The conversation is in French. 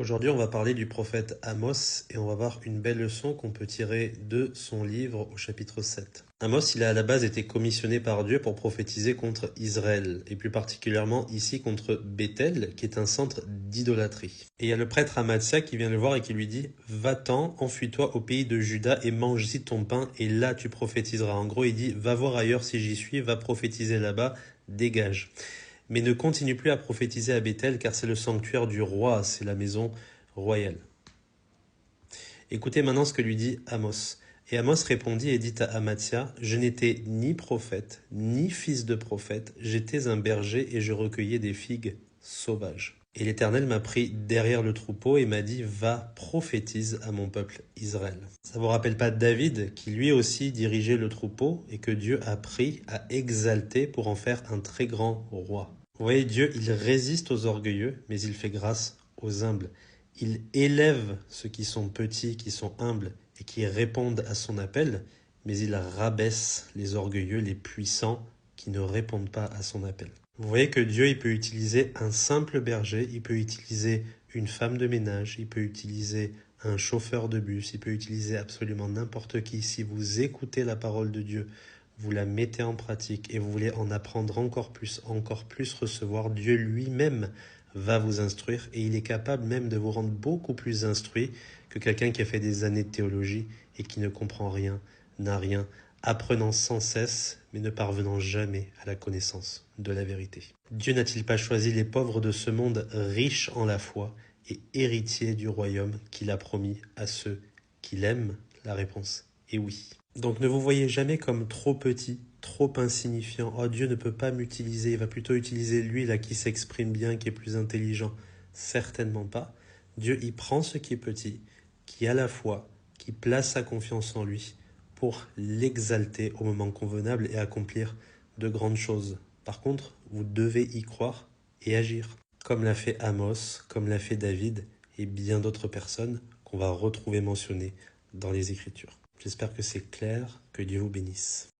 Aujourd'hui, on va parler du prophète Amos et on va voir une belle leçon qu'on peut tirer de son livre au chapitre 7. Amos, il a à la base été commissionné par Dieu pour prophétiser contre Israël et plus particulièrement ici contre Bethel, qui est un centre d'idolâtrie. Et il y a le prêtre Amatsia qui vient le voir et qui lui dit « Va-t'en, enfuis-toi au pays de Juda et mange-y ton pain et là tu prophétiseras. » En gros, il dit « Va voir ailleurs si j'y suis, va prophétiser là-bas, dégage. » Mais ne continue plus à prophétiser à Bethel, car c'est le sanctuaire du roi, c'est la maison royale. Écoutez maintenant ce que lui dit Amos. Et Amos répondit et dit à Amatsia, « Je n'étais ni prophète, ni fils de prophète, j'étais un berger et je recueillais des figues sauvages. Et l'Éternel m'a pris derrière le troupeau et m'a dit, va, prophétise à mon peuple Israël. » Ça vous rappelle pas David, qui lui aussi dirigeait le troupeau et que Dieu a pris, a exalté pour en faire un très grand roi. Vous voyez, Dieu, il résiste aux orgueilleux, mais il fait grâce aux humbles. Il élève ceux qui sont petits, qui sont humbles et qui répondent à son appel, mais il rabaisse les orgueilleux, les puissants qui ne répondent pas à son appel. Vous voyez que Dieu, il peut utiliser un simple berger, il peut utiliser une femme de ménage, il peut utiliser un chauffeur de bus, il peut utiliser absolument n'importe qui. Si vous écoutez la parole de Dieu, vous la mettez en pratique et vous voulez en apprendre encore plus recevoir, Dieu lui-même va vous instruire et il est capable même de vous rendre beaucoup plus instruit que quelqu'un qui a fait des années de théologie et qui ne comprend rien, n'a rien, apprenant sans cesse mais ne parvenant jamais à la connaissance de la vérité. Dieu n'a-t-il pas choisi les pauvres de ce monde riches en la foi et héritiers du royaume qu'il a promis à ceux qui l'aiment? La réponse est oui. Donc ne vous voyez jamais comme trop petit, trop insignifiant. Oh, Dieu ne peut pas m'utiliser, il va plutôt utiliser lui là qui s'exprime bien, qui est plus intelligent. Certainement pas. Dieu y prend ce qui est petit, qui a la foi, qui place sa confiance en lui pour l'exalter au moment convenable et accomplir de grandes choses. Par contre, vous devez y croire et agir, comme l'a fait Amos, comme l'a fait David et bien d'autres personnes qu'on va retrouver mentionnées dans les Écritures. J'espère que c'est clair, que Dieu vous bénisse.